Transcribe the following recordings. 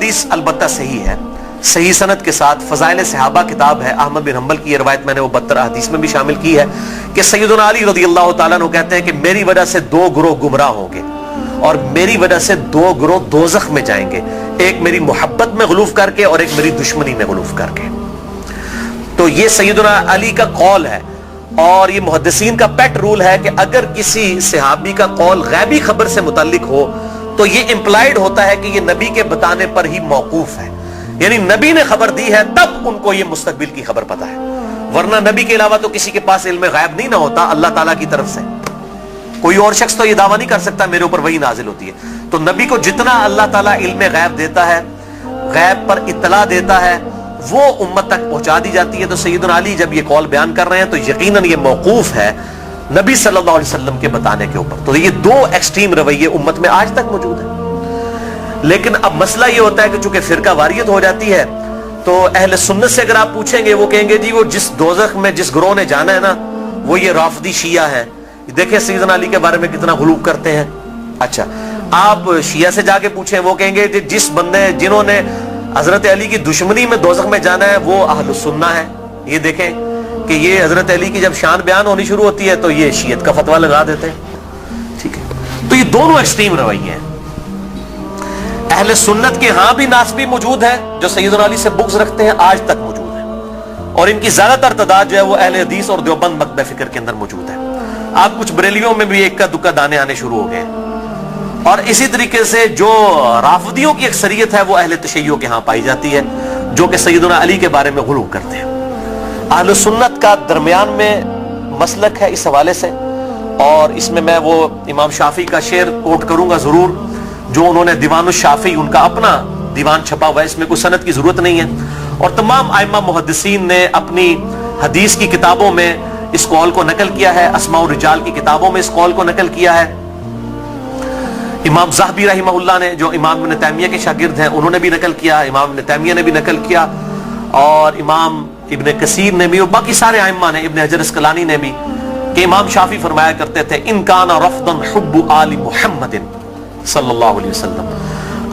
حدیث البتہ صحیح ہے، صحیح سند کے ساتھ، فضائل صحابہ کتاب ہے، احمد بن حنبل کی یہ روایت میں نے وہ 72 حدیث میں بھی شامل کی ہے کہ سیدنا علی رضی اللہ تعالیٰ عنہ کہتے ہیں کہ میری وجہ سے 2 گروہ گمراہ ہوں گے اور میری وجہ سے 2 گروہ دوزخ میں جائیں گے، ایک میری محبت میں غلوف کر کے اور ایک میری دشمنی میں غلوف کر کے۔ تو یہ سیدنا علی کا قول ہے، اور یہ محدثین کا پیٹ رول ہے کہ اگر کسی صحابی کا قول غیبی خبر سے متعلق ہو تو یہ امپلائیڈ ہوتا ہے کہ یہ نبی کے بتانے پر ہی موقوف ہے، یعنی نبی نے خبر دی ہے تب ان کو یہ مستقبل کی خبر پتہ ہے، ورنہ نبی کے علاوہ تو کسی کے پاس علم غیب نہیں نہ ہوتا اللہ تعالیٰ کی طرف سے۔ کوئی اور شخص تو یہ دعویٰ نہیں کر سکتا میرے اوپر وحی نازل ہوتی ہے، تو نبی کو جتنا اللہ تعالیٰ علم غیب دیتا ہے، غیب پر اطلاع دیتا ہے، وہ امت تک پہنچا دی جاتی ہے۔ تو سیدنا علی جب یہ قول بیان کر رہے ہیں تو یقیناً یہ موقوف ہے نبی صلی اللہ علیہ وسلم کے بتانے کے اوپر۔ تو یہ 2 ایکسٹریم رویے امت میں آج تک موجود ہیں، لیکن اب مسئلہ یہ ہوتا ہے کہ چونکہ فرقہ واریت ہو جاتی ہے تو اہل سنت سے اگر آپ پوچھیں گے وہ کہیں گے جی وہ جس دوزخ میں جس گروہ نے جانا ہے نا وہ یہ رافضی شیعہ ہے، دیکھیں سیدنا علی کے بارے میں کتنا غلو کرتے ہیں۔ اچھا آپ شیعہ سے جا کے پوچھیں وہ کہیں گے جس بندے جنہوں نے حضرت علی کی دشمنی میں دوزخ میں جانا ہے وہ اہل السنہ ہے۔ یہ دیکھیں کہ یہ حضرت علی کی جب شان بیان ہونی شروع ہوتی ہے تو یہ شیعت کا فتویٰ لگا دیتے ہیں، ٹھیک ہے۔ تو یہ دونوں ایکسٹریم رویے ہیں۔ اہل سنت کے ہاں بھی ناسبی موجود ہیں جو سیدنا علی سے بغض رکھتے ہیں، آج تک موجود ہیں، اور ان کی زیادہ تر تعداد جو ہے وہ اہل حدیث اور دیوبند مکتب فکر کے اندر موجود ہے۔ آپ کچھ بریلیوں میں بھی ایک کا دکا دانے آنے شروع ہو گئے، اور اسی طریقے سے جو رافضیوں کی اکثریت ہے وہ اہل تشیع کے ہاں پائی جاتی ہے جو کہ سیدنا علی کے بارے میں غلو کرتے ہیں۔ اہل سنت کا درمیان میں مسلک ہے اس حوالے سے، اور اس میں وہ امام شافعی کا شعر کوٹ کروں گا ضرور، جو انہوں نے دیوان الشافعی ان کا اپنا دیوان چھپا ہوا ہے، اس میں کوئی سند کی ضرورت نہیں ہے، اور تمام ائمہ محدثین نے اپنی حدیث کی کتابوں میں اس قول کو نقل کیا ہے، اسماء الرجال کی کتابوں میں اس قول کو نقل کیا ہے۔ امام زاہبی رحمہ اللہ نے جو امام ابن تیمیہ کے شاگرد ہیں انہوں نے بھی نقل کیا، امام ابن تیمیہ نے بھی نقل کیا، اور امام ابن کثیر نے بھی، اور باقی سارے ائمہ نے، ابن حجر اسقلانی نے بھی، کہ امام شافعی فرمایا کرتے تھے ان کان رفضا حب آل محمد صلی اللہ علیہ وسلم،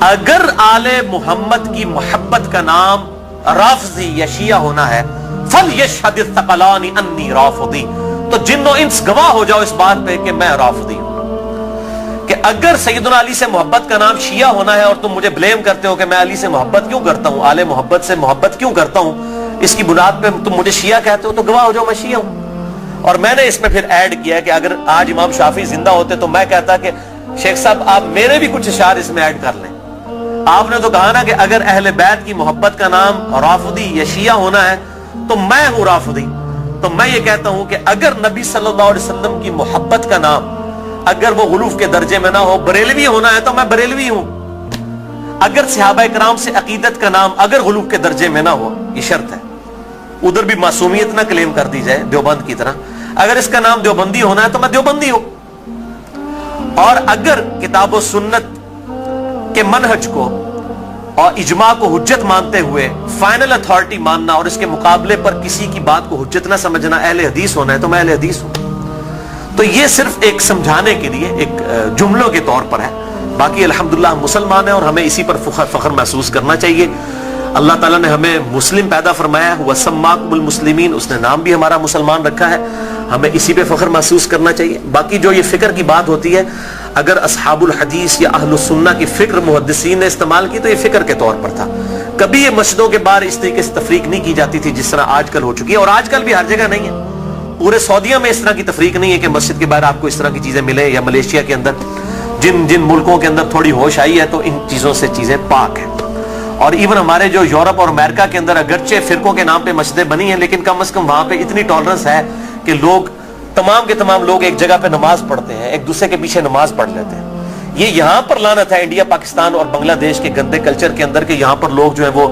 اگر آل محمد کی محبت کا نام رافضی یا شیعہ ہونا ہے فلیشہد الثقلان انی رافضی، تو جن و انس گواہ ہو جاؤ اس بات پہ کہ میں رافضی ہوں۔ کہ اگر سیدنا علی سے محبت کا نام شیعہ ہونا ہے اور تم مجھے بلیم کرتے ہو کہ میں علی سے محبت کیوں کرتا ہوں، آل محبت سے محبت کیوں کرتا ہوں، اس کی بنیاد پہ تم مجھے شیعہ کہتے ہو، تو گواہ ہو جاؤ میں شیعہ ہوں۔ اور میں نے اس میں پھر ایڈ کیا کہ اگر آج امام شافعی زندہ ہوتے تو میں کہتا کہ شیخ صاحب آپ میرے بھی کچھ اشعار اس میں ایڈ کر لیں۔ آپ نے تو کہا نا کہ اگر اہل بیت کی محبت کا نام رافضی یا شیعہ ہونا ہے تو میں ہوں رافضی، تو میں یہ کہتا ہوں کہ اگر نبی صلی اللہ علیہ وسلم کی محبت کا نام اگر وہ غلوف کے درجے میں نہ ہو، بریلوی ہونا ہے تو میں بریلوی ہوں۔ اگر صحابہ کرام سے عقیدت کا نام اگر غلوف کے درجے میں نہ ہو، یہ شرط ہے، ادھر بھی معصومیت نہ کلیم کر دی جائے دیوبند کی طرح، اگر اس کا نام دیوبندی ہونا ہے تو میں دیوبندی ہوں۔ اور اگر کتاب و سنت کے منہج کو اور اجماع کو حجت مانتے ہوئے فائنل اتھارٹی ماننا اور اس کے مقابلے پر کسی کی بات کو حجت نہ سمجھنا اہل حدیث ہونا ہے تو میں اہل حدیث ہوں۔ تو یہ صرف ایک سمجھانے کے لیے ایک جملوں کے طور پر ہے، باقی الحمدللہ ہم مسلمان ہیں اور ہمیں اسی پر فخر محسوس کرنا چاہیے۔ اللہ تعالیٰ نے ہمیں مسلم پیدا فرمایا ہے، وَسَمَّاكُمُ الْمُسْلِمِينَ، اس نے نام بھی ہمارا مسلمان رکھا ہے، ہمیں اسی پہ فخر محسوس کرنا چاہیے۔ باقی جو یہ فکر کی بات ہوتی ہے، اگر اصحاب الحدیث یا اہل السنہ کی فکر محدثین نے استعمال کی تو یہ فکر کے طور پر تھا، کبھی یہ مسجدوں کے باہر اس طریقے سے تفریق نہیں کی جاتی تھی جس طرح آج کل ہو چکی ہے، اور آج کل بھی ہر جگہ نہیں ہے۔ پورے سعودیہ میں اس طرح کی تفریق نہیں ہے کہ مسجد کے باہر آپ کو اس طرح کی چیزیں ملیں، یا ملیشیا کے اندر جن ملکوں کے اندر تھوڑی ہوش آئی ہے تو ان چیزوں سے چیزیں پاک ہیں۔ اور ایون ہمارے جو یورپ اور امریکہ کے اندر اگرچہ فرقوں کے نام پہ مسجدیں بنی ہیں لیکن کم از کم وہاں پہ اتنی ٹالرنس ہے کہ لوگ تمام کے تمام لوگ ایک جگہ پہ نماز پڑھتے ہیں، ایک دوسرے کے پیچھے نماز پڑھ لیتے ہیں۔ یہ یہاں پر لعنت ہے انڈیا، پاکستان اور بنگلہ دیش کے گندے کلچر کے اندر کہ یہاں پر لوگ جو ہیں وہ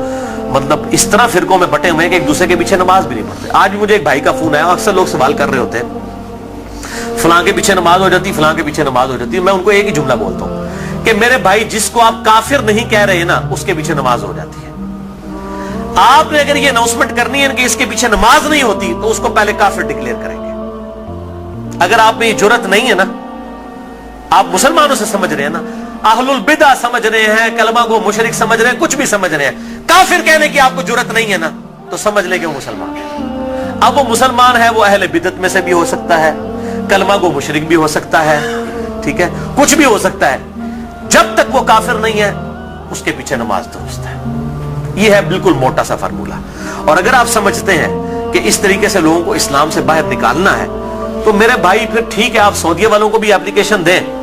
مطلب اس طرح فرقوں میں بٹے ہوئے ہیں کہ ایک دوسرے کے پیچھے نماز بھی نہیں پڑھتے۔ آج مجھے ایک بھائی کا فون آیا، اکثر لوگ سوال کر رہے ہوتے ہیں فلاں کے پیچھے نماز ہو جاتی، فلاں کے پیچھے نماز ہو جاتی ہے۔ میں ان کو ایک ہی جملہ بولتا ہوں کہ میرے بھائی جس کو آپ کافر نہیں کہہ رہے نا اس کے پیچھے نماز ہو جاتی ہے۔ آپ نے اگر یہ اناؤنسمنٹ کرنی ہے کہ اس کے پیچھے نماز نہیں ہوتی تو اس کو پہلے کافر ڈکلیئر کریں گے۔ اگر آپ میں یہ جرت نہیں ہے نا، آپ مسلمانوں سے سمجھ رہے ہیں نا، अहलुल बिदा समझ रहे हैं, कलमा को मुशरिक समझ रहे हैं, कुछ भी समझ रहे हैं, काफिर कहने की आपको जुर्रत नहीं है ना, तो समझ ले कि वो मुसलमान है। अब वो मुसलमान है, वो अहले बिदत में से भी हो सकता है, कलमा को मुशरिक भी हो सकता है, ठीक है, कुछ भी हो सकता है, जब तक वो काफिर नहीं है उसके पीछे नमाज दुरुस्त है। ये है बिल्कुल मोटा सा फार्मूला। और अगर आप समझते हैं कि इस तरीके से लोगों को इस्लाम से बाहर निकालना है, तो मेरे भाई फिर ठीक है, आप सऊदीया वालों को भी एप्लीकेशन दें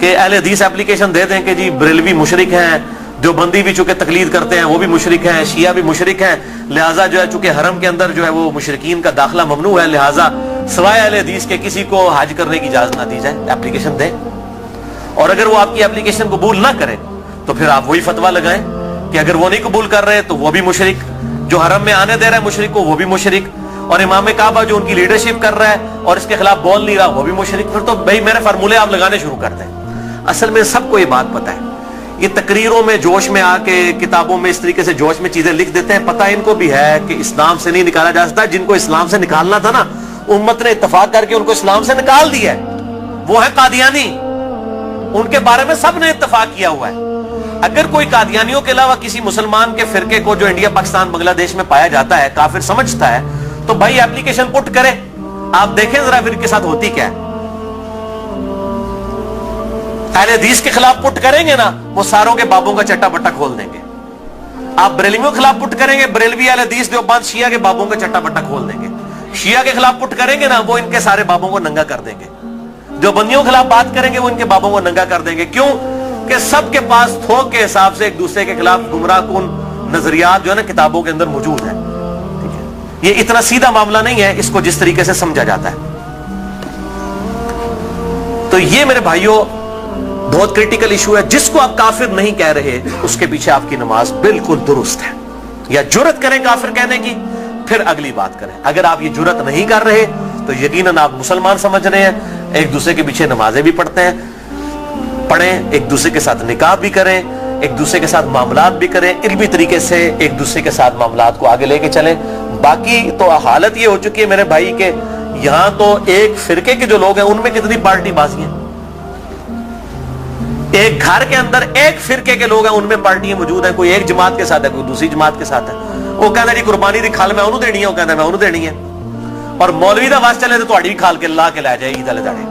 कि अहले हदीस एप्लीकेशन दे दें कि जी बरेलवी मुशरिक हैं, देवबंदी भी चूंकि तकलीद करते हैं वो भी मुशरिक हैं, शिया भी मुशरिक हैं, लिहाजा जो है चूंकि हरम के अंदर जो है वो मुशरिकीन का दाखिला ममनू है, लिहाजा सवाए अहले हदीस के किसी को हज करने की इजाजत ना दी जाए। एप्लीकेशन दें, और अगर वो आपकी एप्लीकेशन कबूल ना करें तो फिर आप वही फतवा लगाएं कि अगर वो नहीं कबूल कर रहे तो वो भी मुशरिक, जो हरम में आने दे रहा है मुशरिक को वो भी मुशरिक, और इमाम काबा जो उनकी लीडरशिप कर रहा है और इसके खिलाफ बोल नहीं रहा वो भी मुशरिक। फिर तो भाई मेरे फार्मूले आप लगाने शुरू कर दें। असल में सबको ये बात पता है, ये तकरीरों में जोश में आके किताबों में इस तरीके से जोश में चीजें लिख देते हैं, पता इनको भी है कि इस्लाम से नहीं निकाला जा सकता। जिनको इस्लाम से निकालना था ना, उम्मत ने इत्तेफाक करके उनको इस्लाम से निकाल दिया है, वो है कादियानी, उनके बारे में सबने इत्तेफाक किया हुआ है। अगर कोई कादियानियों के अलावा किसी मुसलमान के फिरके को जो इंडिया पाकिस्तान बांग्लादेश में पाया जाता है काफिर समझता है, तो भाई एप्लीकेशन पुट करे, आप देखें जरा फिर के साथ होती क्या है। अहले हदीस के खिलाफ पुट करेंगे ना, वो सारों के बाबों का चट्टा बट्टा खोल देंगे। आप बरेलवियों के खिलाफ पुट करेंगे, बरेलवी अहले हदीस देवबंद शिया के बाबों का चट्टा बट्टा खोल देंगे। शिया के खिलाफ पुट करेंगे ना, वो इनके सारे बाबों को नंगा कर देंगे। देवबंदियों के खिलाफ बात करेंगे, वो इनके बाबों को नंगा कर देंगे। क्यों? कि सबके पास थोक के हिसाब से एक दूसरे के खिलाफ गुमराहकुन नजरियात जो है ना किताबों के अंदर मौजूद है। ठीक है, ये इतना सीधा मामला नहीं है इसको जिस तरीके से समझा जाता है। तो ये मेरे भाइयों बहुत क्रिटिकल इशू है। जिसको आप काफिर नहीं कह रहे उसके पीछे आपकी नमाज बिल्कुल दुरुस्त है। या जुर्रत करें काफिर कहने की, फिर अगली बात करें। अगर आप ये जुर्रत नहीं कर रहे तो यकीनन आप मुसलमान समझ रहे हैं, एक दूसरे के पीछे नमाजें भी पढ़ते हैं, पढ़ें, एक दूसरे के साथ निकाह भी करें, एक दूसरे के साथ मामलात भी करें, इल्मी तरीके से एक दूसरे के साथ मामलात को आगे लेके चलें। बाकी तो हालत ये हो चुकी है मेरे भाई के यहां तो एक फिरके के जो लोग हैं उनमें कितनी पार्टी बाजी है। एक घर के अंदर एक फिरके के लोग हैं, उनमें पार्टियां मौजूद हैं। कोई एक जमात के साथ है, कोई दूसरी जमात के साथ है। वो कहता है जी कुर्बानी दी खाल मैं उन्होंने देनी है, वो कहता है मैं उन्होंने देनी है। और मौलवी दा वास चले तो तुम्हारी भी खाल के ला के ला जाए ईद वाले दाड़े।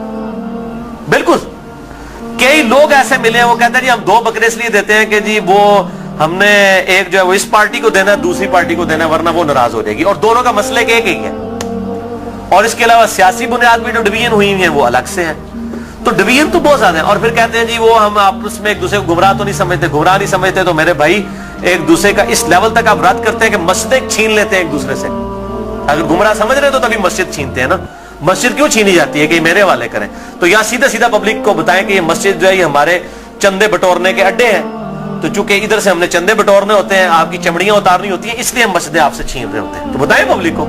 बिल्कुल कई लोग ऐसे मिले हैं, वो कहते हैं जी हम दो बकरे इसलिए देते हैं कि जी वो हमने एक जो है वो इस पार्टी को देना है, दूसरी पार्टी को देना है, वरना वो नाराज हो जाएगी। और दोनों का मसले एक ही है। और इसके अलावा सियासी बुनियाद पर जो डिवीजन हुई है वो अलग से है। तो डिवीजन तो बहुत ज्यादा है। और फिर कहते हैं जी वो हम आपस में एक दूसरे को गुमराह तो नहीं समझते, गुमराह नहीं समझते। तो मेरे भाई एक दूसरे का इस लेवल तक आप रद्द करते हैं कि मस्जिदें छीन लेते हैं एक दूसरे से। अगर गुमराह समझ रहे तो तभी मस्जिद छीनते हैं ना। मस्जिद क्यों छीनी जाती है कि मेरे वाले करें? तो या सीधा सीधा पब्लिक को बताएं कि ये मस्जिद जो है ये हमारे चंदे बटोरने के अड्डे हैं। तो चूंकि इधर से हमने चंदे बटोरने होते हैं, आपकी चमड़ियां उतारनी होती है, इसलिए हम मस्जिदें आपसे छीन रहे होते हैं। तो बताएं पब्लिक को,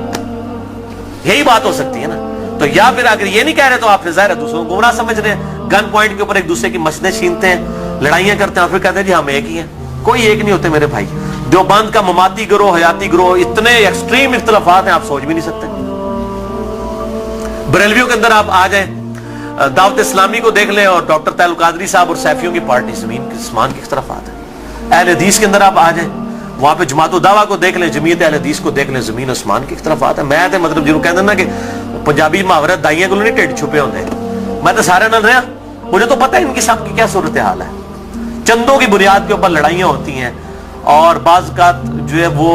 यही बात हो सकती है ना। तो या फिर अगर ये नहीं कह रहे तो आप ज़ाहिर है दूसरों को गुमराह समझ रहे हैं। गन पॉइंट के ऊपर एक दूसरे की मस्जिदें छीनते हैं, लड़ाइयां करते हैं, और फिर कहते हैं जी हम एक ही हैं। कोई एक नहीं होते मेरे भाई। देवबंद का ममाती गिरोह, हयाती गिरोह, इतने एक्सट्रीम इख्तलाफात हैं आप सोच भी नहीं सकते। बरेलवियों के अंदर आप आ जाएं, दावत इस्लामी को देख लें और डॉक्टर तैयब कादरी साहब और सैफियों की पार्टी जमीन के आसमान की इख्तलाफात है। अहले हदीस के अंदर आप आ जाएं, वहां पे जमात दावा को देख लें, जमीयत अहले हदीस को देख लें, जमीन आसमान की इख्तलाफात है। मैं तो मतलब जो कहते हैं ना कि पंजाबी मुहावरा दाइयां को नहीं ढिड छुपे होते, मैं तो सारे नाल रहा, मुझे तो पता है इनकी सबकी क्या सूरत हाल है। चंदों की बुनियाद के ऊपर लड़ाइयां होती हैं और बाज़ औक़ात जो है वो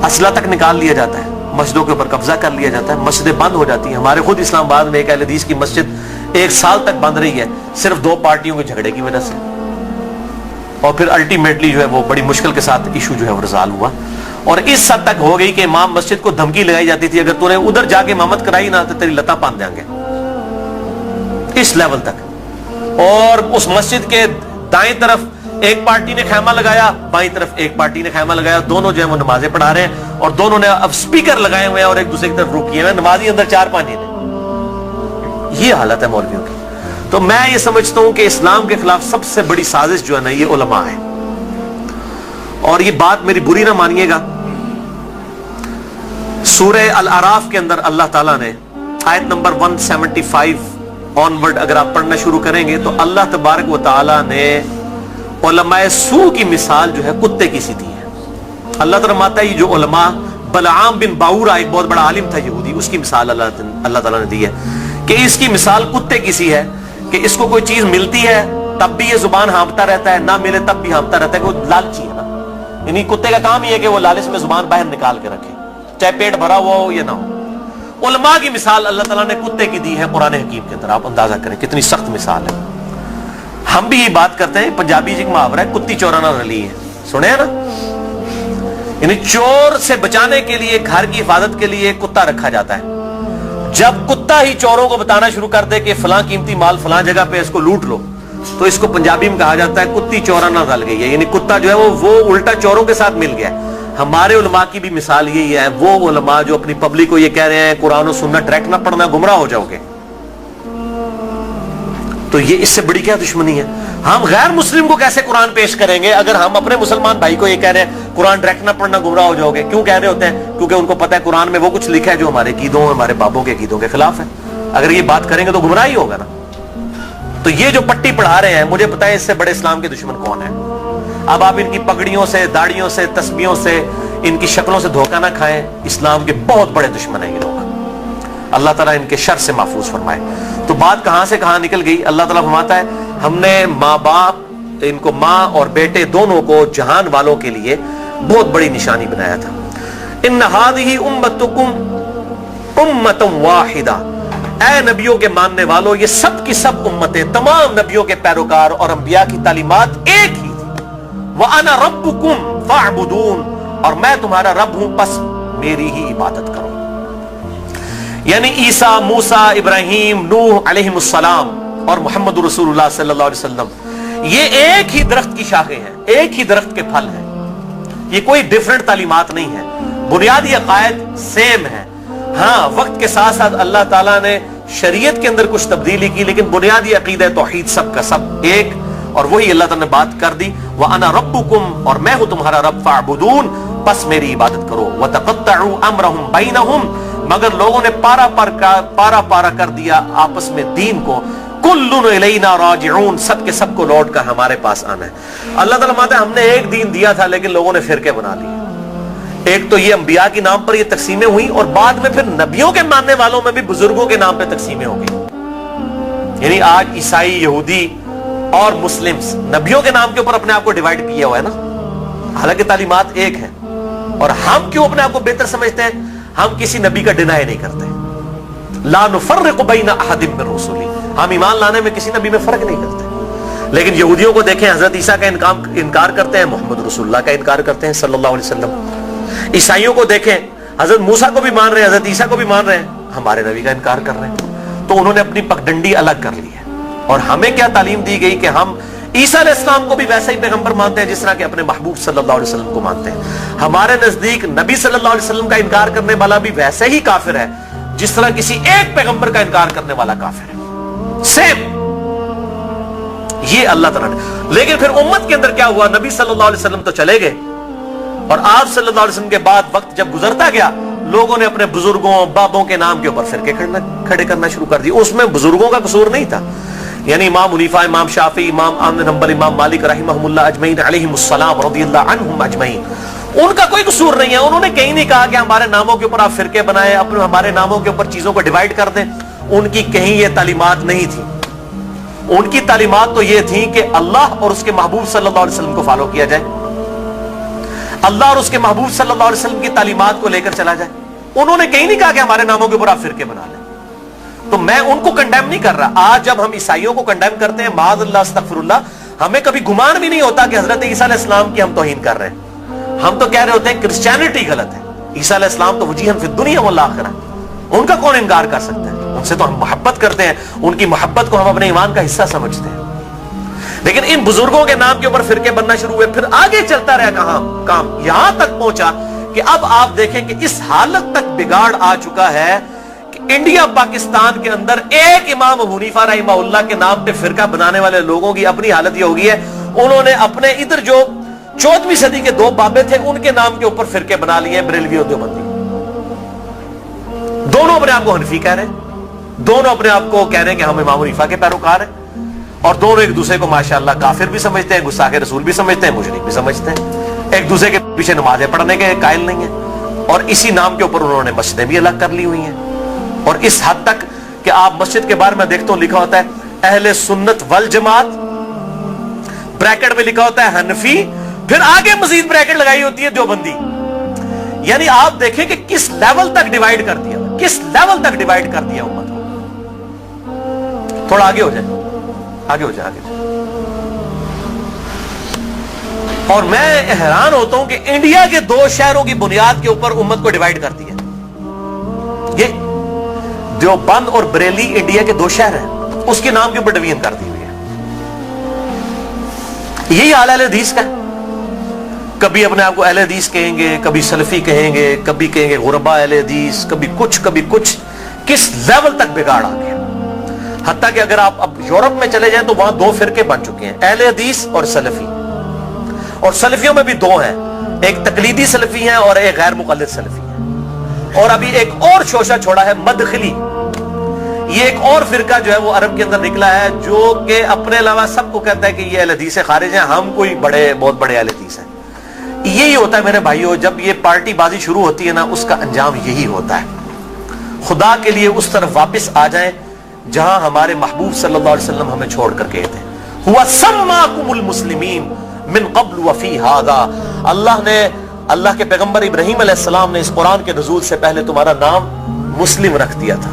असला तक निकाल लिया जाता है, मस्जिदों के ऊपर कब्जा कर लिया जाता है, मस्जिदें बंद हो जाती हैं। हमारे खुद इस्लामाबाद में एक अहले हदीस की मस्जिद 1 साल तक बंद रही है, सिर्फ 2 पार्टियों के झगड़े की वजह से। और फिर अल्टीमेटली जो है वो बड़ी मुश्किल के साथ इशू जो है वो रिजॉल्व हुआ। और इस हद तक हो गई कि इमाम मस्जिद को धमकी लगाई जाती थी, अगर तूने उधर जाके इमामत कराई ना तो तेरी लता पान देंगे, इस लेवल तक। और उस मस्जिद के दाएं तरफ एक पार्टी ने खैमा लगाया, बाईं तरफ एक पार्टी ने खैमा लगाया, दोनों जो है वो नमाजें पढ़ा रहे हैं और दोनों ने अब स्पीकर लगाए हुए हैं और एक दूसरे की तरफ रुक किए हुए, नमाजी अंदर 4-5 ने। ये हालत है मौलवियों की। तो मैं ये समझता हूं कि इस्लाम के खिलाफ सबसे बड़ी साजिश जो है ना ये उलमा है। और ये बात मेरी बुरी ना मानिएगा, सूरह अल-अराफ के अंदर अल्लाह ताला ने आयत नंबर 175 ऑनवर्ड अगर आप पढ़ना शुरू करेंगे तो अल्लाह तबारक व तआला ने उलमाए सू की मिसाल जो है कुत्ते की सी दी है। अल्लाह ताला माता है जो उलमा, बलआम बिन बाऊरा एक बहुत बड़ा आलिम था यहूदी, उसकी मिसाल अल्लाह ताला ने दी है कि इसकी मिसाल कुत्ते की सी है कि इसको कोई चीज मिलती है तब भी ये जुबान हाँफता रहता है, ना मिले तब भी हाँफता रहता है, कि वो लालची है ना। यानी कुत्ते का काम ही है कि वो लालच में जुबान बाहर निकाल के रखे, चाहे पेट भरा हुआ हो या ना हो। उलमा की मिसाल अल्लाह ताला ने कुत्ते की दी है कुरान हकीम के अंदर। आप अंदाजा करें कितनी सख्त मिसाल है। हम भी ये बात करते हैं, पंजाबी जी का मुहावरा है, कुत्ती चोराना रली है, सुने हैं ना। यानी चोर से बचाने के लिए, घर की हिफाजत के लिए कुत्ता रखा जाता है। जब कुत्ता ही चोरों को बताना शुरू कर दे कि फलां कीमती माल फलां जगह पे इसको लूट लो, तो इसको पंजाबी में कहा जाता है कुत्ती चोराना रल गई है। यानी कुत्ता जो है वो उल्टा चोरों के साथ मिल गया है। हमारे उलमा की भी मिसाल यही है, वो उलमा जो अपनी पब्लिक को ये कह रहे हैं कुरान और सुन्नत डायरेक्ट ना पढ़ना, गुमराह हो जाओगे। तो ये इससे बड़ी क्या दुश्मनी है। हम गैर मुस्लिम को कैसे कुरान पेश करेंगे अगर हम अपने मुसलमान भाई को ये कह रहे हैं कुरान डायरेक्ट ना पढ़ना, गुमराह हो जाओगे। क्यों कह रहे होते हैं? क्योंकि उनको पता है कुरान में वो कुछ लिखा है जो हमारे कीदों, हमारे बाबों के कीदों के खिलाफ है। अगर ये बात करेंगे तो गुमराह ही होगा ना। तो ये जो पट्टी पढ़ा रहे हैं, मुझे पता है इससे बड़े इस्लाम के दुश्मन कौन है। अब आप इनकी पगड़ियों से, दाढ़ियों से, तस्बीहों से, इनकी शक्लों से धोखा ना खाएं। इस्लाम के बहुत बड़े दुश्मन हैं ये लोग। अल्लाह ताला इनके शर से महफूज फरमाए। तो बात कहां से कहां निकल गई। अल्लाह ताला फरमाता है हमने माँ बाप, इनको माँ और बेटे दोनों को जहान वालों के लिए बहुत बड़ी निशानी बनाया था। इन्न हादिही उम्मतुकुम उम्मतुम वाहिदा, ऐ नबियों के मानने वालों, ये सब की सब उम्मतें, तमाम नबियों के पैरोकार और अंबिया की तालीमात एक ही थी। व अना रब्बुकुम फअबुदून, और मैं तुम्हारा रब हूं, बस मेरी ही इबादत करो। यानी ईसा, मूसा, इब्राहिम, नूह अलैहिमुस्सलाम और मोहम्मद रसूलुल्लाह सल्लल्लाहु अलैहि वसल्लम, ये एक ही दरख्त की शाखें हैं, एक ही दरख्त के फल हैं। ये कोई डिफरेंट तालीमात नहीं है, बुनियादी अकायद सेम है। हाँ, वक्त के साथ साथ अल्लाह ताला ने शरीयत के अंदर कुछ तब्दीली की, लेकिन बुनियादी अकीदा तौहीद सब का सब एक, और वही अल्लाह ताला ने बात कर दी। व अना रब्बुकुम, और मैं हूं तुम्हारा रब, फअबुदून, बस मेरी इबादत करो। व तक़त्तअू अमरहुम बैनहुम, मगर लोगों ने पारा पारा कर दिया आपस में दीन को। कुल्लुन इलैना राजिऊन, सब के सब को लौट कर हमारे पास आना है। अल्लाह ताला माता हमने एक दीन दिया था, लेकिन लोगों ने फिरके बना लिए। एक तो ये अंबिया के नाम पर ये तकसीमें हुई, और बाद में फिर नबियों के मानने वालों में भी बुजुर्गों के नाम पे तकसीमें हो गई। यानी आज ईसाई, यहूदी और मुस्लिम्स नबियों के नाम के ऊपर अपने आप को डिवाइड किया हुआ है ना, हालांकि तालीमात एक है। और हम क्यों अपने आप को बेहतर समझते हैं? हम किसी नबी का डिनाई नहीं करते। ला नुफर्रिकु बैना अहदिम मिन रुसुली, हम ईमान लाने में किसी नबी में फर्क नहीं करते। लेकिन यहूदियों को देखें, हजरत ईसा का इनकार करते हैं, मोहम्मद रसूलुल्लाह का इनकार करते हैं सल्लल्लाहु अलैहि वसल्लम। ईसाइयों को देखें, हजरत मूसा को भी मान रहे हैं, हजरत ईसा को भी मान रहे हैं, हमारे नबी का इनकार कर रहे हैं। तो उन्होंने अपनी पगडंडी अलग कर ली है। और हमें क्या तालीम दी गई कि हम ईसा अलैहिस्सलाम को भी वैसा ही पैगंबर मानते हैं जिस तरह के अपने महबूब सल्लल्लाहु अलैहि वसल्लम को मानते हैं। हमारे नजदीक नबी सल्लल्लाहु अलैहि वसल्लम का इनकार करने वाला भी वैसे ही काफिर है जिस तरह किसी एक पैगंबर का इनकार करने वाला काफिर है, सेम। ये अल्लाह ताला ने। लेकिन फिर उम्मत के अंदर क्या हुआ? नबी सल्लल्लाहु अलैहि वसल्लम तो चले गए, और आप सल्लल्लाहु अलैहि वसल्लम के बाद वक्त जब गुजरता गया, लोगों ने अपने बुजुर्गों, बाबों के नाम के ऊपर फिरके खड़े करना शुरू कर दिए। उसमें बुजुर्गों का कसूर नहीं था। यानी इमाम हनीफा, इमाम शाफी, इमाम अहमद बिन हंबल, इमाम मालिक रहमहुल्लाह अजमईन अलैहिमुस्सलाम रज़ियल्लाहु अन्हुम अजमईन, उनका कोई कसूर नहीं है। उन्होंने कहीं नहीं कहा कि हमारे नामों के ऊपर आप फिरके बनाए, अपने हमारे नामों के ऊपर चीजों को डिवाइड कर दें। उनकी कहीं ये तालीमात नहीं थी। उनकी तालीमात तो ये थी कि अल्लाह और उसके महबूब सल्लल्लाहु अलैहि वसल्लम को फॉलो किया जाए, अल्लाह और उसके महबूब सल्लल्लाहु अलैहि वसल्लम की तालीमात को लेकर चला जाए। उन्होंने कहीं नहीं कहा कि हमारे नामों के ऊपर आप फिरके बना लें। तो मैं उनको कंडेम नहीं कर रहा। आज जब हम ईसाइयों को कंडेम करते हैं, माअज़ल्लाह अस्तगफिरुल्लाह, हमें कभी गुमान भी नहीं होता कि हजरत ईसा अलैहिस्सलाम की हम तौहीन कर रहे हैं। हम तो कह रहे होते हैं क्रिश्चियनिटी गलत है, ईसा अलैहिस्सलाम तो वजीहन फिद दुनिया वल आखिरा, उनका कौन इनकार कर सकता है? उनसे तो हम मोहब्बत करते हैं, उनकी मोहब्बत को हम अपने ईमान का हिस्सा समझते हैं। लेकिन इन बुजुर्गों के नाम के ऊपर फिरके बनना शुरू हुए, फिर आगे चलता रहा काम यहां तक पहुंचा कि अब आप देखें कि इस हालत तक बिगाड़ आ चुका है कि इंडिया पाकिस्तान के अंदर एक इमाम अबू हनीफा रहमहुल्लाह के नाम पे फिरका बनाने वाले लोगों की अपनी हालत ये हो गई है, उन्होंने अपने इधर जो 14वीं सदी के दो बाबे थे उनके नाम के ऊपर फिरके बना लिए, बरेलवी और देवबंदी। दोनों अपने आप को हनफी कह रहे हैं, دونوں اپنے آپ کو کہہ رہے ہیں کہ ہم امام حنیفہ کے پیروکار ہیں، اور دونوں ایک دوسرے کو ماشاءاللہ کافر بھی سمجھتے ہیں، گستاخ رسول بھی سمجھتے ہیں، مشرک بھی سمجھتے ہیں، ایک دوسرے کے پیچھے نمازیں پڑھنے کے قائل نہیں ہیں، اور اسی نام کے اوپر انہوں نے مسجدیں بھی الگ کر لی ہوئی ہیں، اور اس حد تک کہ آپ مسجد کے بارے میں دیکھتے ہو لکھا ہوتا ہے اہل سنت والجماعت، بریکٹ میں لکھا ہوتا ہے حنفی، پھر آگے مزید بریکٹ لگائی ہوتی ہے دیوبندی. یعنی آپ دیکھیں کہ کس لیول تک ڈیوائیڈ کر دیا، کس لیول تک ڈیوائیڈ کر دیا امت کو. تھوڑا آگے ہو جائے، آگے ہو جائے، آگے ہو جائے. اور میں حیران ہوتا ہوں کہ انڈیا کے 2 شہروں کی بنیاد کے اوپر امت کو ڈیوائیڈ کر دیا. یہ دیوبند اور بریلی انڈیا کے 2 شہر ہیں، اس کے نام کے اوپر ڈویژن کر دی ہوئی ہے. یہی حال اہل حدیث کا ہے. کبھی اپنے آپ کو اہل حدیث کہیں گے، کبھی سلفی کہیں گے، کبھی کہیں گے غربا اہل حدیث، کبھی کچھ. کس لیول تک بگاڑ آ گیا. حتیٰ کہ اگر آپ اب یورپ میں چلے جائیں تو وہاں 2 فرقے بن چکے ہیں، اہل حدیث اور سلفی. اور سلفیوں میں بھی 2 ہیں، ایک تقلیدی سلفی ہیں اور ایک غیر مقلد سلفی ہیں. اور ابھی ایک اور شوشہ چھوڑا ہے مدخلی. یہ ایک اور فرقہ جو ہے وہ عرب کے اندر نکلا ہے، جو کہ اپنے علاوہ سب کو کہتا ہے کہ یہ اہل حدیث سے خارج ہیں، ہم کوئی بہت بڑے اہل حدیث ہیں. یہی ہوتا ہے میرے بھائیوں، جب یہ پارٹی بازی شروع ہوتی ہے نا، اس کا انجام یہی ہوتا ہے. خدا کے لیے اس طرف واپس آ جائیں جہاں ہمارے محبوب صلی اللہ علیہ وسلم ہمیں چھوڑ کر گئے تھے. ہوا سماکم المسلمین من قبل وفی ھذا. اللہ کے پیغمبر ابراہیم علیہ السلام نے اس قرآن کے نزول سے پہلے تمہارا نام مسلم رکھ دیا تھا،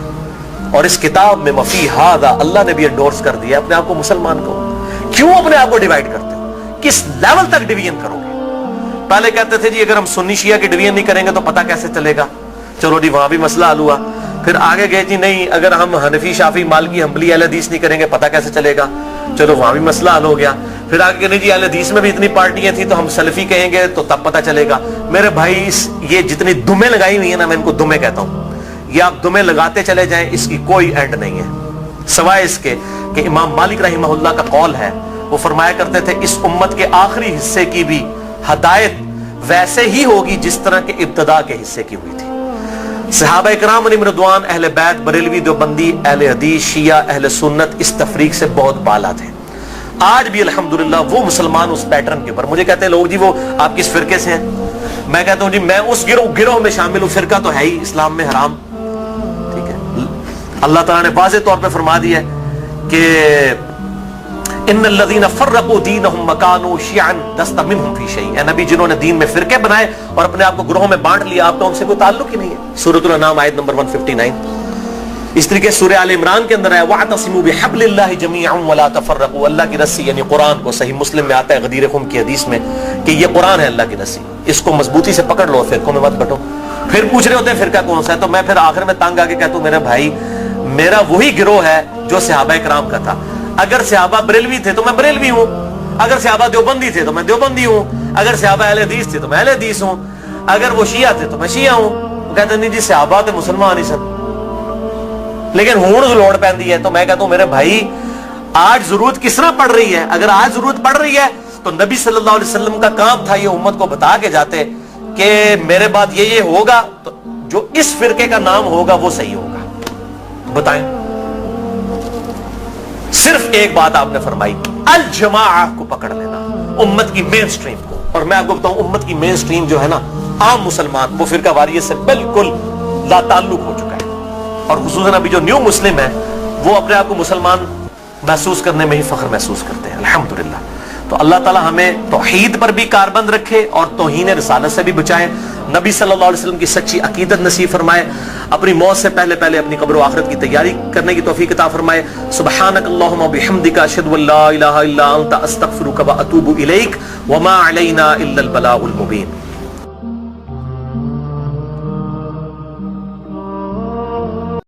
اور اس کتاب میں وفی ھذا اللہ نے بھی انڈورس کر دیا اپنے آپ کو مسلمان کو. کیوں اپنے آپ کو ڈیوائیڈ کرتے ہو؟ کس لیول تک ڈویژن کرو گے؟ پہلے کہتے تھے جی اگر ہم سنی شیعہ کی ڈویژن نہیں کریں گے تو پتہ کیسے چلے گا. چلو جی وہاں بھی مسئلہ حل ہوا. پھر آگے گئے جی نہیں اگر ہم حنفی شافی مالکی حنبلی اہل حدیث نہیں کریں گے پتہ کیسے چلے گا. چلو وہاں بھی مسئلہ حل ہو گیا. پھر آگے کہ نہیں جی اہل حدیث میں بھی اتنی پارٹیاں تھیں تو ہم سلفی کہیں گے تو تب پتہ چلے گا. میرے بھائی یہ جتنی دمیں لگائی ہوئی ہیں نا، میں ان کو دمیں کہتا ہوں، یہ آپ دمیں لگاتے چلے جائیں، اس کی کوئی اینڈ نہیں ہے، سوائے اس کے کہ امام مالک رحمہ اللہ کا قول ہے، وہ فرمایا کرتے تھے اس امت کے آخری حصے کی بھی ہدایت ویسے ہی ہوگی جس طرح کے ابتدا کے حصے کی ہوئی تھی. صحابہ اکرام علیہم رضوان، اہل بیت، بریلوی، دیوبندی، اہل حدیث، شیعہ، اہل سنت اس تفریق سے بہت بالا تھے. آج بھی الحمدللہ وہ مسلمان اس پیٹرن کے اوپر. مجھے کہتے ہیں لوگ جی وہ آپ کس فرقے سے ہیں؟ میں کہتا ہوں جی میں اس گروہ میں شامل ہوں. فرقہ تو ہے ہی اسلام میں حرام. ٹھیک ہے، اللہ تعالیٰ نے واضح طور پہ فرما دیا ہے کہ ان الذين فرقوا دينهم وكانوا شيعا لست منهم في شيء. اے نبی جنہوں نے دین میں فرقے بنائے اور اپنے آپ کو گروہوں میں بانٹ لیا، آپ کا ان سے کوئی تعلق ہی نہیں ہے. سورۃ الانعام آیت نمبر 159. اس طریقے سورہ آل عمران کے اندر ہے واعتصموا بحبل اللہ جميعا ولا تفرقوا. اللہ کی رسی یعنی قرآن کو صحیح مسلم میں آتا ہے غدیر خم کی حدیث میں کہ یہ قرآن ہے اللہ کی رسی، اس کو مضبوطی سے پکڑ لو، فرقوں میں مت بٹو. پھر پوچھ رہے ہوتے ہیں فرقہ کون سا ہے، تو میں پھر آخر میں تنگ آ کے کہتا ہوں میرے بھائی میرا وہی گروہ ہے جو صحابہ کرام کا تھا. اگر صحابہ بریلوی تھے تو میں بریلوی ہوں، اگر صحابہ دیوبندی تھے تو میں دیوبندی ہوں، اگر صحابہ اہل حدیث تھے تو میں اہل حدیث ہوں، اگر وہ شیعہ تھے تو میں شیعہ ہوں. وہ کہتے ہیں نہیں جی صحابہ تے مسلمان ہی سن، لیکن ہون لوڑ پیندی ہے. تو میں کہتا ہوں میرے بھائی آج ضرورت کس طرح پڑ رہی ہے؟ اگر آج ضرورت پڑ رہی ہے تو نبی صلی اللہ علیہ وسلم کا کام تھا یہ امت کو بتا کے جاتے کہ میرے بعد یہ ہوگا تو جو اس فرقے کا نام ہوگا وہ صحیح ہوگا. بتائیں، صرف ایک بات آپ نے فرمائی، الجماعہ کو پکڑ لینا، امت کی مین سٹریم کو. اور میں آپ کو بتاؤں امت کی مین سٹریم جو ہے نا عام مسلمان، وہ فرقہ واریت سے بالکل لا تعلق ہو چکا ہے. اور خصوصاً ابھی جو نیو مسلم ہے وہ اپنے آپ کو مسلمان محسوس کرنے میں ہی فخر محسوس کرتے ہیں الحمدللہ. تو اللہ تعالی ہمیں توحید پر بھی کاربند رکھے اور توہین رسالت سے بھی بچائے. نبی صلی اللہ علیہ وسلم کی سچی عقیدت نصیب فرمائے. اپنی موت سے پہلے اپنی قبر و آخرت کی تیاری کرنے کی توفیق عطا فرمائے. سبحانک اللہم و بحمدک اشہد ان لا الہ الا انت استغفرک و اتوب الیک وما علینا الا البلاغ المبین.